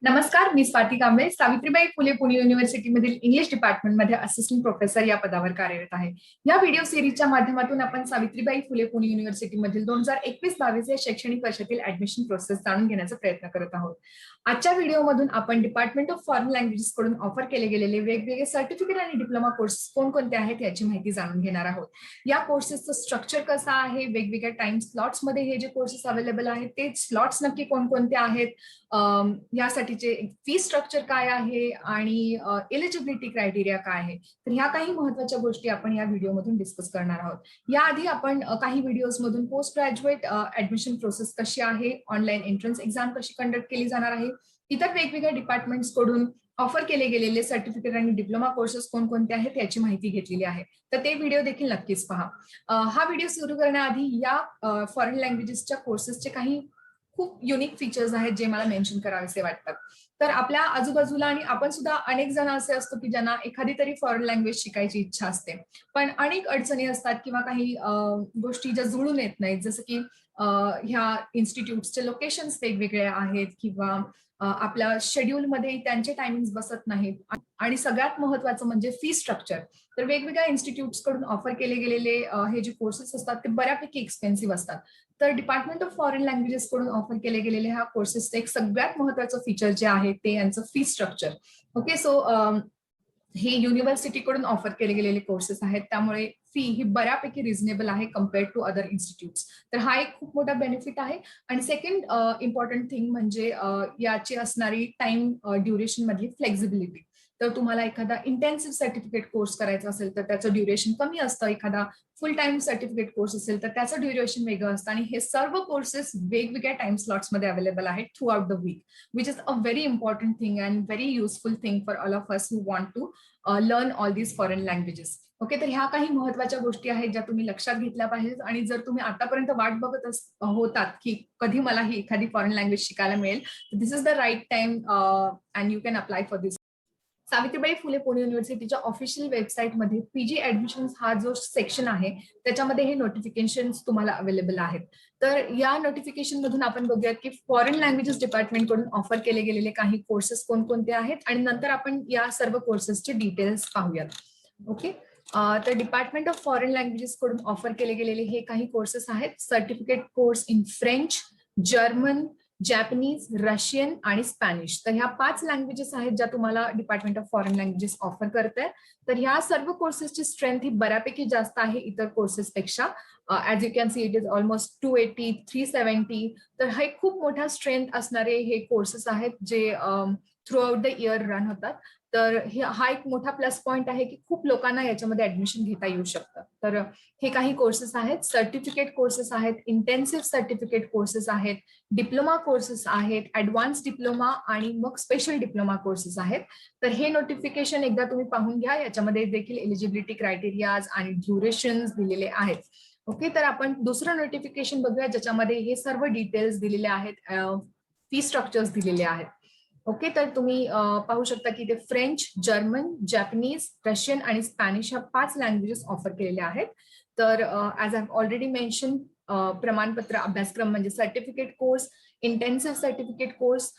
नमस्कार, मी स्वाती कांबळे सावित्रीबाई फुले पुणे युनिव्हर्सिटीमधील इंग्लिश डिपार्टमेंटमध्ये assistant professor या पदावर कार्यरत आहे. या व्हिडिओ सिरीजच्या माध्यमातून आपण सावित्रीबाई फुले पुणे युनिव्हर्सिटीमधील 2021-22 या शैक्षणिक वर्षातील ऍडमिशन प्रोसेस जाणून घेण्याचा प्रयत्न करत आहोत. आजच्या व्हिडिओमधून आपण डिपार्टमेंट ऑफ फॉरेन लँग्वेजेस कडून ऑफर केले गेलेले वेगवेगळे सर्टिफिकेट आणि डिप्लोमा कोर्स कोणकोणते आहेत याची माहिती जाणून घेणार आहोत. या कोर्सेसचं स्ट्रक्चर कसं आहे, वेगवेगळ्या टाइम स्लॉट्स मध्ये हे जे कोर्सेस अवेलेबल आहेत ते स्लॉट्स नक्की कोणकोणते आहेत, यासाठीचे फी स्ट्रक्चर काय आहे आणि एलिजिबिलिटी क्रायटेरिया काय आहे, तर ह्या काही महत्त्वाच्या गोष्टी आपण या व्हिडिओमधून डिस्कस करणार आहोत. याआधी आपण काही व्हिडिओज मधून पोस्ट ग्रॅज्युएट ऍडमिशन प्रोसेस कशी आहे, ऑनलाईन एंट्रन्स एक्झाम कशी कंडक्ट केली जाणार आहे, इतर वेगवेगळ्या डिपार्टमेंट्स कडून ऑफर केले गेलेले सर्टिफिकेट आणि डिप्लोमा कोर्सेस कोणकोणते आहेत याची माहिती घेतलेली आहे. तर ते व्हिडिओ देखील नक्कीच पहा. हा व्हिडिओ सुरू करण्याआधी या फॉरेन लँग्वेजेसच्या कोर्सेसचे काही खूप युनिक फीचर्स आहेत जे मला मेन्शन करावेसे वाटतात. तर आपल्या आजूबाजूला आणि आपण सुद्धा अनेक जण असे असतो की ज्यांना एखादी तरी फॉरेन लँग्वेज शिकायची इच्छा असते, पण अनेक अडचणी असतात किंवा काही गोष्टी ज्या जुळून येत नाहीत, जसं की ह्या इन्स्टिट्यूटचे लोकेशन्स वेगवेगळे आहेत किंवा आपल्या शेड्यूलमध्ये त्यांचे टायमिंग्स बसत नाहीत आणि सगळ्यात महत्वाचं म्हणजे फी स्ट्रक्चर. तर वेगवेगळ्या इन्स्टिट्यूट्स कडून ऑफर केले गेलेले हे जे कोर्सेस असतात ते बऱ्यापैकी एक्सपेन्सिव्ह असतात. तर डिपार्टमेंट ऑफ फॉरेन लँग्वेजेस कडून ऑफर केले गेलेले ह्या कोर्सेसचं एक सगळ्यात महत्वाचं फीचर जे आहे ते यांचं फी स्ट्रक्चर. ओके, सो हे युनिव्हर्सिटीकडून ऑफर केले गेलेले कोर्सेस आहेत, त्यामुळे फी ही बऱ्यापैकी रिझनेबल आहे कम्पेअर्ड टू अदर इन्स्टिट्यूट्स. तर हा एक खूप मोठा बेनिफिट आहे. आणि सेकंड इम्पॉर्टंट थिंग म्हणजे याची असणारी टाइम ड्युरेशन मधली फ्लेक्झिबिलिटी. तर तुम्हाला एखादा इंटेन्सिव्ह सर्टिफिकेट कोर्स करायचा असेल तर त्याचं ड्युरेशन कमी असतं, एखादा फुल टाइम सर्टिफिकेट कोर्स असेल तर त्याचं ड्युरेशन वेगळं असतं, आणि हे सर्व कोर्सेस वेगवेगळ्या टाइम स्लॉट्समध्ये अवेलेबल आहेत throughout the week, which is a very important thing and very useful thing for all of us who want to learn all these foreign languages. Okay, तर ह्या काही महत्वाच्या गोष्टी आहेत ज्या तुम्ही लक्षात घेतल्या पाहिजेत. आणि जर तुम्ही आतापर्यंत वाट बघत होतात की कधी मला ही एखादी फॉरेन लँग्वेज शिकायला मिळेल, this is the right time and you can apply for this. Savitribai Phule Pune युनिव्हर्सिटीच्या ऑफिशियल वेबसाईटमध्ये पीजी ऍडमिशन्स हा जो सेक्शन आहे त्याच्यामध्ये हे नोटिफिकेशन तुम्हाला अवेलेबल आहेत. तर या नोटिफिकेशन मधून आपण बघूयात की फॉरेन लँग्वेजेस डिपार्टमेंट कडून ऑफर केले गेलेले काही कोर्सेस कोणकोणते आहेत आणि नंतर आपण या सर्व कोर्सेसचे डिटेल्स पाहूयात. ओके, तर डिपार्टमेंट ऑफ फॉरेन लँग्वेजेस कडून ऑफर केले गेलेले हे काही कोर्सेस आहेत. Certificate course in French, German, Japanese, Russian आणि स्पॅनिश. तर ह्या 5 लँग्वेजेस आहेत ज्या तुम्हाला department of foreign languages offer करते. तर ह्या सर्व कोर्सेसची स्ट्रेंथ ही बऱ्यापैकी जास्त आहे इतर कोर्सेस पेक्षा. As you can see it is almost 280, 370. तर हे खूप मोठा स्ट्रेंथ असणारे हे कोर्सेस आहेत जे through out the year run होतात. तर हा एक मोठा प्लस पॉइंट आहे की खूप लोकांना याच्यामध्ये ऍडमिशन घेता येऊ शकतं. तर हे काही कोर्सेस आहेत, सर्टिफिकेट कोर्सेस आहेत, इंटेन्सिव्ह सर्टिफिकेट कोर्सेस आहेत, डिप्लोमा कोर्सेस आहेत, ऍडव्हान्स डिप्लोमा आणि मग स्पेशल डिप्लोमा कोर्सेस आहेत. तर हे नोटिफिकेशन एकदा तुम्ही पाहून घ्या, याच्यामध्ये देखील एलिजिबिलिटी क्रायटेरियाज आणि ड्युरेशन्स दिलेले आहेत. ओके, तर आपण दुसरं नोटिफिकेशन बघूया ज्याच्यामध्ये हे सर्व डिटेल्स दिलेले आहेत, फी स्ट्रक्चर्स दिलेले आहेत. ओके, तर तुम्ही पाहू शकता की ते फ्रेंच, जर्मन, जॅपनीज, रशियन आणि स्पॅनिश ह्या 5 लँग्वेजेस ऑफर केलेल्या आहेत. तर ऍज आय ऑलरेडी मेन्शन, प्रमाणपत्र अभ्यासक्रम म्हणजे certificate course, intensive certificate course,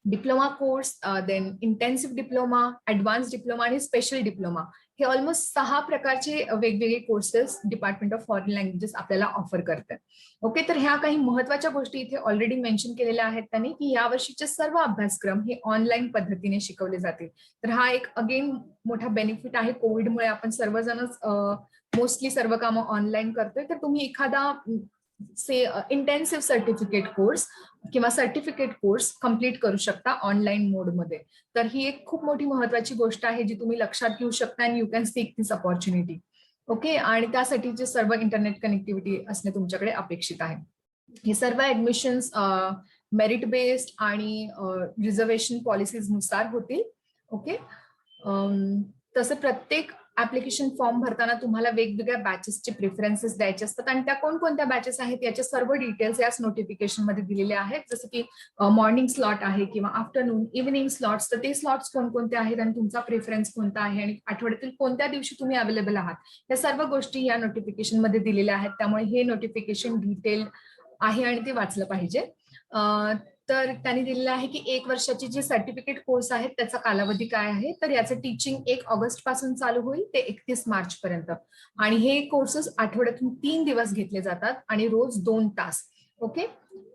diploma course, then intensive diploma, advance diploma आणि स्पेशल डिप्लोमा, हे ऑलमोस्ट 6 प्रकारचे वेगवेगळे courses department of foreign languages आपल्याला ऑफर करतात. ओके, तर ह्या काही महत्वाच्या गोष्टी इथे ऑलरेडी मेन्शन केलेल्या आहेत त्यांनी की या वर्षीचे सर्व अभ्यासक्रम हे ऑनलाईन पद्धतीने शिकवले जातील. तर हा एक अगेन मोठा बेनिफिट आहे. कोविडमुळे आपण सर्वजणच मोस्टली सर्व कामं ऑनलाईन करतोय. तर तुम्ही एखादा इंटेन्सिव्ह सर्टिफिकेट कोर्स किंवा सर्टिफिकेट कोर्स कम्प्लीट करू शकता ऑनलाईन मोडमध्ये. तर ही एक खूप मोठी महत्वाची गोष्ट आहे जी तुम्ही लक्षात घेऊ शकता आणि you can sick this opportunity. Okay, आणि त्यासाठीचे सर्व इंटरनेट कनेक्टिव्हिटी असणे तुमच्याकडे अपेक्षित आहे. हे सर्व ऍडमिशन्स मेरिट बेस्ड आणि रिझर्वेशन पॉलिसीज नुसार होतील. ओके, तसं प्रत्येक ऍप्लिकेशन फॉर्म भरताना तुम्हाला वेगवेगळ्या बॅचेसचे प्रेफरन्सेस द्यायचे असतात आणि त्या कोणकोणत्या बॅचेस आहेत याचे सर्व डिटेल्स याच नोटिफिकेशन मध्ये दिलेले आहेत. जसं की मॉर्निंग स्लॉट आहे किंवा आफ्टरनून, इव्हिनिंग स्लॉट्स, तर ते स्लॉट्स कोणकोणते आहेत आणि तुमचा प्रेफरन्स कोणता आहे आणि आठवड्यातील कोणत्या दिवशी तुम्ही अवेलेबल आहात, या सर्व गोष्टी या नोटिफिकेशन मध्ये दिलेल्या आहेत. त्यामुळे हे नोटिफिकेशन डिटेल आहे आणि ते वाचलं पाहिजे. तर त्यांनी दिलेलं आहे की 1 वर्षाची जी सर्टिफिकेट कोर्स आहेत त्याचा कालावधी काय आहे, तर याचं टीचिंग 1 ऑगस्ट पासून चालू होईल ते 31 मार्च पर्यंत. आणि हे कोर्सेस आठवड्यातून 3 दिवस घेतले जातात आणि रोज 2 तास. ओके.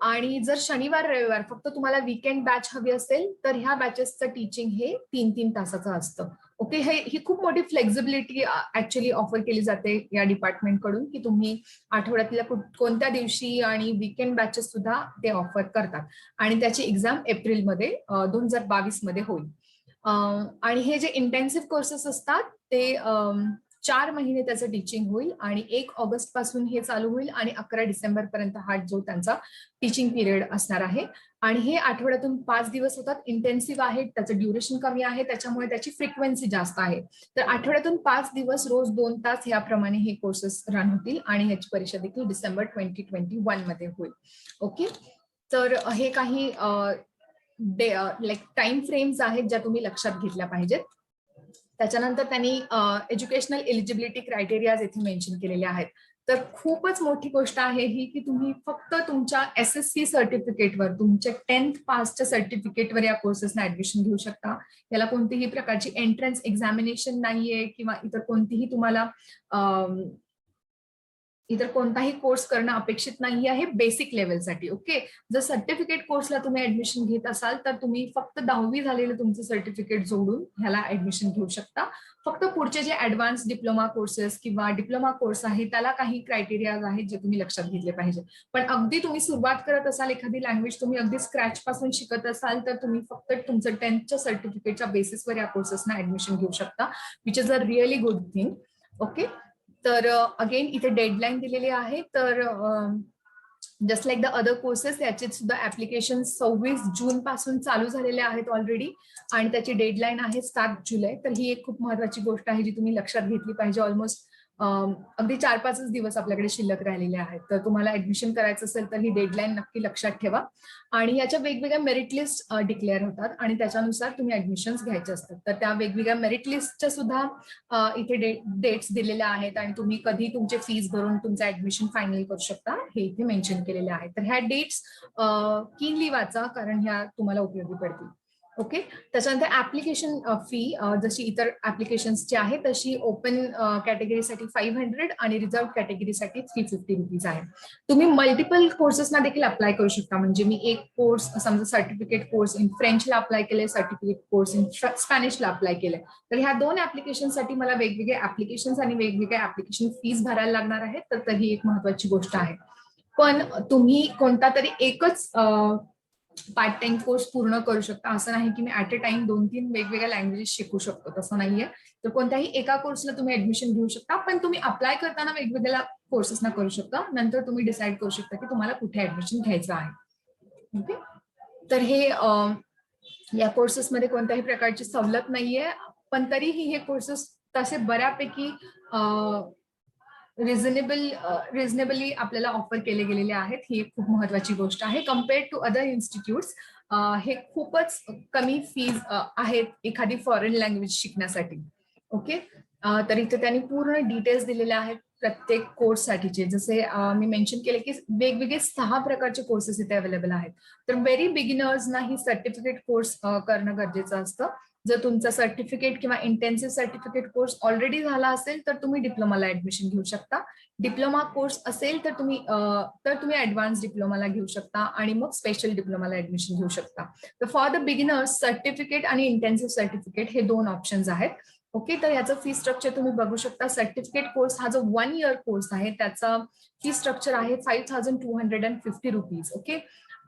आणि जर शनिवार रविवार फक्त तुम्हाला वीकेंड बॅच हवी असेल तर ह्या बॅचेसचं टीचिंग हे 3-3 तासाचं असतं. ओके. ही खूप मोठी फ्लेक्झिबिलिटी ऍक्च्युअली ऑफर केली जाते या डिपार्टमेंट कडून की तुम्ही आठवड्यातल्या कोणत्या दिवशी आणि वीकेंड बॅचेस सुद्धा ते ऑफर करतात. आणि त्याची एक्झाम एप्रिलमध्ये 2022 मध्ये होईल. आणि हे जे इंटेन्सिव्ह कोर्सेस असतात ते 4 महिने त्याचं टीचिंग होईल आणि 1 ऑगस्ट पासून हे चालू होईल आणि 11 डिसेंबर पर्यंत हा जो त्यांचा टीचिंग पिरियड असणार आहे. आणि हे आठवड्यातून 5 दिवस होतात. इंटेन्सिव्ह आहे, त्याचं ड्युरेशन कमी आहे, त्याच्यामुळे त्याची फ्रिक्वेन्सी जास्त आहे. तर आठवड्यातून 5 दिवस रोज 2 तास याप्रमाणे हे कोर्सेस रन होतील आणि ह्याची परीक्षा देखील डिसेंबर 2021 मध्ये होईल. ओके. तर हे काही लाईक टाइम फ्रेम्स आहेत ज्या तुम्ही लक्षात घेतल्या पाहिजेत. त्याच्यानंतर त्यांनी एज्युकेशनल एलिजिबिलिटी क्रायटेरियाज इथे मेन्शन केलेले आहेत. तर खूपच मोठी गोष्ट आहे ही की तुम्ही फक्त तुमच्या SSC सर्टिफिकेटवर, तुमच्या 10th पासच्या सर्टिफिकेटवर या कोर्सेसना ऍडमिशन घेऊ शकता. याला कोणतीही प्रकारची एंट्रन्स एक्झामिनेशन नाहीये किंवा इतर कोणतीही तुम्हाला इतर कोणताही कोर्स करणं अपेक्षित नाही आहे बेसिक लेवलसाठी. ओके. जर सर्टिफिकेट कोर्सला तुम्ही ऍडमिशन घेत असाल तर तुम्ही फक्त 10वी झालेलं तुमचं सर्टिफिकेट जोडून ह्याला ऍडमिशन घेऊ शकता. फक्त पुढचे जे ऍडव्हान्स डिप्लोमा कोर्सेस किंवा डिप्लोमा कोर्स आहे त्याला काही क्रायटेरिया आहेत जे तुम्ही लक्षात घेतले पाहिजे. पण अगदी तुम्ही सुरुवात करत असाल, एखादी लँग्वेज तुम्ही अगदी स्क्रॅच पासून शिकत असाल तर तुम्ही फक्त तुमचं 10th सर्टिफिकेटच्या बेसिसवर या कोर्सेसना ऍडमिशन घेऊ शकता, which is a really good thing. Okay. तर अगेन इथे डेडलाईन दिलेली आहे. तर just like the other courses याचे सुद्धा ऍप्लिकेशन 26 जून पासून चालू झालेले आहेत ऑलरेडी आणि त्याची डेडलाईन आहे 7 जुलै. तर ही एक खूप महत्वाची गोष्ट आहे जी तुम्ही लक्षात घेतली पाहिजे. ऑलमोस्ट अगदी 4-5 दिवस आपल्याकडे शिल्लक राहिलेले आहेत. तर तुम्हाला ऍडमिशन करायचं असेल तर ही डेडलाईन नक्की लक्षात ठेवा. आणि याच्या वेगवेगळ्या मेरिट लिस्ट डिक्लेअर होतात आणि त्याच्यानुसार तुम्ही ऍडमिशन्स घ्यायचे असतात. तर त्या वेगवेगळ्या मेरिट लिस्टच्या सुद्धा इथे डेट्स दिलेल्या आहेत आणि तुम्ही कधी तुमचे फीस भरून तुमचं ऍडमिशन फायनल करू शकता हे इथे मेन्शन केलेले आहे. तर ह्या डेट्स कीनली वाचा कारण ह्या तुम्हाला उपयोगी पडतील. ओके. त्याच्यानंतर ऍप्लिकेशन फी जशी इतर ऍप्लिकेशन्सची आहे तशी ओपन कॅटेगरीसाठी 500 आणि रिझर्व कॅटेगरीसाठी 350 रुपीज आहे. तुम्ही मल्टिपल कोर्सेसना देखील अप्लाय करू शकता. म्हणजे मी एक कोर्स समजा सर्टिफिकेट कोर्स इन फ्रेंचला अप्लाय केले, सर्टिफिकेट कोर्स इन स्पॅनिशला अप्लाय केले, तर ह्या 2 ऍप्लिकेशनसाठी मला वेगवेगळे ऍप्लिकेशन्स आणि वेगवेगळे ऍप्लिकेशन फीस भरायला लागणार आहेत. तर ही एक महत्वाची गोष्ट आहे. पण तुम्ही कोणता तरी एकच पार्ट टाइम कोर्स पूर्ण करू शकता. असं नाही की मी ऍट अ टाइम 2-3 वेगवेगळ्या लँग्वेजेस शिकू शकतो, तसं नाहीये. तर कोणत्याही एका कोर्सला तुम्ही ऍडमिशन घेऊ शकता, पण तुम्ही अप्लाय करताना वेगवेगळ्या कोर्सेसना करू शकता. नंतर तुम्ही डिसाईड करू शकता की तुम्हाला कुठे ऍडमिशन घ्यायचं आहे. ओके. तर हे या कोर्सेसमध्ये कोणत्याही प्रकारची सवलत नाहीये, पण तरीही हे कोर्सेस तसे बऱ्यापैकी रिझनेबली आपल्याला ऑफर केले गेलेले आहेत. ही एक खूप महत्वाची गोष्ट आहे. कम्पेअर्ड टू अदर इन्स्टिट्यूट्स हे खूपच कमी फीज आहेत एखादी फॉरेन लँग्वेज शिकण्यासाठी. ओके. तर इथे त्यांनी पूर्ण डिटेल्स दिलेले आहेत प्रत्येक कोर्ससाठीचे. जसे मी मेन्शन केले की वेगवेगळे 6 प्रकारचे कोर्सेस इथे अवेलेबल आहेत. तर व्हेरी बिगिनर्सना ही सर्टिफिकेट कोर्स करणं गरजेचं असतं. जर तुमचा सर्टिफिकेट किंवा इंटेन्सिव्ह सर्टिफिकेट कोर्स ऑलरेडी झाला असेल तर तुम्ही डिप्लोमाला ऍडमिशन घेऊ शकता. डिप्लोमा कोर्स असेल तर तुम्ही ऍडव्हान्स डिप्लोमाला घेऊ शकता आणि मग स्पेशल डिप्लोमाला ऍडमिशन घेऊ शकता. तर फॉर द बिगिनर्स सर्टिफिकेट आणि इंटेन्सिव्ह सर्टिफिकेट हे 2 ऑप्शन्स आहेत. ओके. तर याचं फी स्ट्रक्चर तुम्ही बघू शकता. सर्टिफिकेट कोर्स हा जो 1 इयर कोर्स आहे त्याचा फी स्ट्रक्चर आहे 5250 रुपीज. ओके.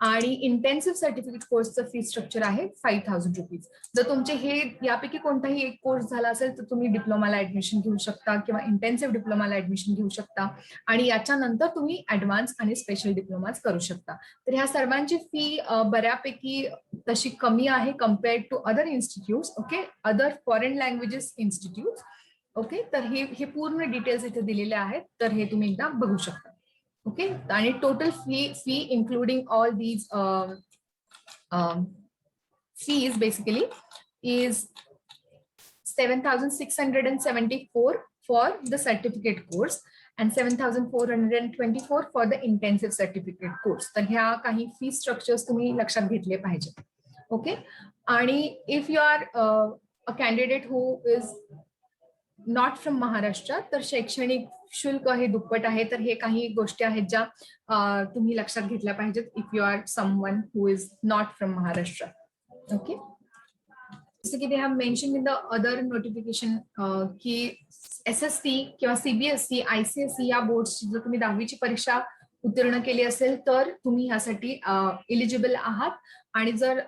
आणि इंटेन्सिव्ह सर्टिफिकेट कोर्सचं फी स्ट्रक्चर आहे 5000 रुपीज. जर तुमचे हे यापैकी कोणताही एक कोर्स झाला असेल तर तुम्ही डिप्लोमाला ऍडमिशन घेऊ शकता किंवा इंटेन्सिव्ह डिप्लोमाला ऍडमिशन घेऊ शकता आणि याच्यानंतर तुम्ही ऍडव्हान्स आणि स्पेशल डिप्लोमाज करू शकता. तर ह्या सर्वांची फी बऱ्यापैकी तशी कमी आहे compared to other institutes. Okay. Other foreign languages institute. Okay. तर हे पूर्ण डिटेल्स इथे दिलेले आहेत. तर हे तुम्ही एकदा बघू शकता. ओके. आणि total fee including all these fees basically is 7,674 for the certificate course and 7,424 for the intensive certificate course. तर ह्या काही फी स्ट्रक्चर्स तुम्ही लक्षात घेतले पाहिजे. ओके. आणि if you are a candidate who is not from Maharashtra, तर शैक्षणिक शुल्क हे दुप्पट आहे. तर हे काही गोष्टी आहेत ज्या तुम्ही लक्षात घेतल्या पाहिजेत if you are someone who is not from Maharashtra. Okay. जसं की they have mention in the other notification की SSC किंवा CBSE, ICSE या बोर्ड्सची जर तुम्ही 10वीची परीक्षा उत्तीर्ण केली असेल तर तुम्ही ह्यासाठी एलिजिबल आहात. आणि जर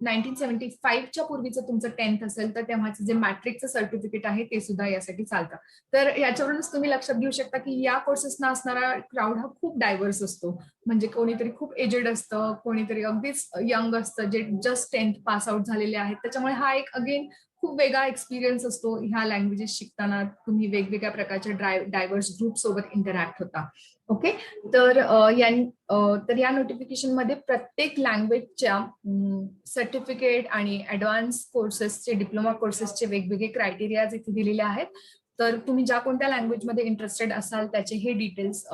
1975च्या पूर्वीचं तुमचं 10th असेल तर तेव्हाचं जे मॅट्रिकचं सर्टिफिकेट आहे ते सुद्धा यासाठी चालतं. तर याच्यावरूनच तुम्ही लक्षात घेऊ शकता की या कोर्सेसना असणारा क्राऊड हा खूप डायव्हर्स असतो. म्हणजे कोणीतरी खूप एजेड असतं, कोणीतरी अगदीच यंग असतं, जे जस्ट 10th पास आउट झालेले आहेत. त्याच्यामुळे हा एक अगेन खूप वेगळा एक्सपिरियन्स असतो. ह्या लँग्वेजेस शिकताना तुम्ही वेगवेगळ्या प्रकारच्या डायव्हर्स ग्रुप सोबत इंटरॅक्ट होता. ओके. तर या नोटिफिकेशन मध्ये प्रत्येक लँग्वेजच्या सर्टिफिकेट आणि ऍडव्हान्स कोर्सेसचे, डिप्लोमा कोर्सेसचे वेगवेगळे क्रायटेरियाज इथे दिलेले आहेत. तर तुम्ही ज्या कोणत्या लँग्वेजमध्ये इंटरेस्टेड असाल त्याचे हे डिटेल्स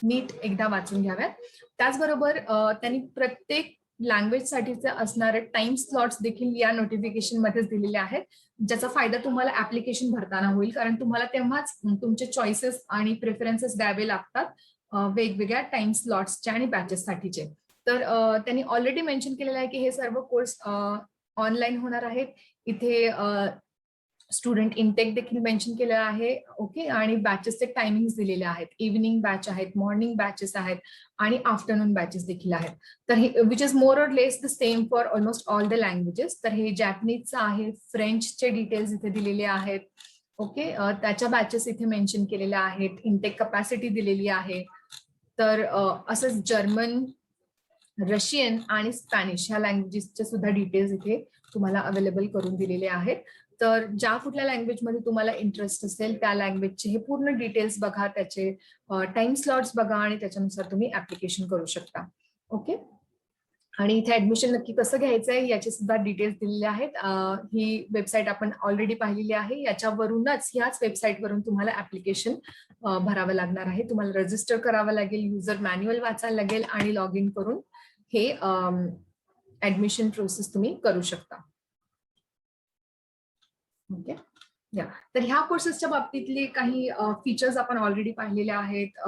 नीट एकदा वाचून घ्याव्यात. त्याचबरोबर त्यांनी प्रत्येक लँग्वेज साठीचे असणारे टाइम स्लॉट्स देखील या नोटिफिकेशन मध्येच दिलेले आहेत, ज्याचा फायदा तुम्हाला ऍप्लिकेशन भरताना होईल. कारण तुम्हाला तेव्हाच तुमचे चॉईसेस आणि प्रेफरन्सेस द्यावे लागतात वेगवेगळ्या टाइम स्लॉट्सचे आणि बॅचेस साठीचे. तर त्यांनी ऑलरेडी मेन्शन केलेलं आहे की हे सर्व कोर्स ऑनलाईन होणार आहेत. इथे स्टुडंट इनटेक देखील मेन्शन केलेलं आहे. ओके. आणि बॅचेसचे टायमिंग्स दिलेले आहेत. इव्हनिंग बॅच आहेत, मॉर्निंग बॅचेस आहेत आणि आफ्टरनून बॅचेस देखील आहेत. तर हे which is more or less the same for almost all the languages. तर हे जॅपनीजचं आहे, फ्रेंचचे डिटेल्स इथे दिलेले आहेत. ओके. त्याच्या बॅचेस इथे मेन्शन केलेल्या आहेत, इनटेक कपॅसिटी दिलेली आहे. तर असंच जर्मन, रशियन आणि स्पॅनिश ह्या लँग्वेजेसचे सुद्धा डिटेल्स इथे तुम्हाला अवेलेबल करून दिलेले आहेत. तर ज्या कुठल्या लँग्वेजमध्ये तुम्हाला इंटरेस्ट असेल त्या लँग्वेजचे हे पूर्ण डिटेल्स बघा, त्याचे टाइम स्लॉट्स बघा आणि त्याच्यानुसार तुम्ही ऍप्लिकेशन करू शकता. ओके. आणि इथे ऍडमिशन नक्की कसं घ्यायचंय याचे सुद्धा डिटेल्स दिलेले आहेत. ही वेबसाईट आपण ऑलरेडी पाहिलेली आहे. याच्यावरूनच ह्याच वेबसाईटवरून तुम्हाला ऍप्लिकेशन भरावं लागणार आहे. तुम्हाला रजिस्टर करावं लागेल, युजर मॅन्युअल वाचायला लागेल आणि लॉग इन करून हे ऍडमिशन प्रोसेस तुम्ही करू शकता. ओके. या तर ह्या कोर्सेसच्या बाबतीतले काही फीचर्स आपण ऑलरेडी पाहिलेले आहेत.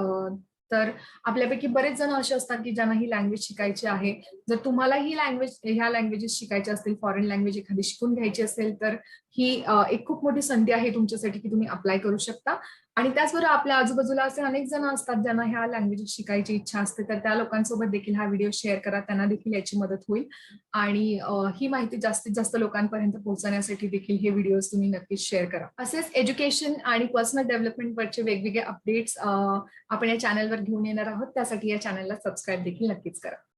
तर आपल्यापैकी बरेच जण असे असतात की ज्यांना ही लँग्वेज शिकायची आहे. जर तुम्हाला ही ह्या लँग्वेजेस शिकायच्या असतील, फॉरेन लँग्वेज एखादी शिकून घ्यायची असेल तर ही एक खूप मोठी संधी आहे तुमच्यासाठी की तुम्ही अप्लाय करू शकता. आणि त्याचबरोबर आपल्या आजूबाजूला असे अनेक जण असतात ज्यांना ह्या लँग्वेजेस शिकायची इच्छा असते. तर त्या लोकांसोबत देखील हा व्हिडिओ शेअर करा, त्यांना देखील याची मदत होईल. आणि ही माहिती जास्तीत जास्त लोकांपर्यंत पोहोचण्यासाठी देखील हे व्हिडिओज तुम्ही नक्कीच शेअर करा. असेच एज्युकेशन आणि पर्सनल डेव्हलपमेंट वरचे वेगवेगळे अपडेट्स आपण या चॅनलवर घेऊन येणार आहोत. त्यासाठी या चॅनलला सबस्क्राईब देखील नक्कीच करा.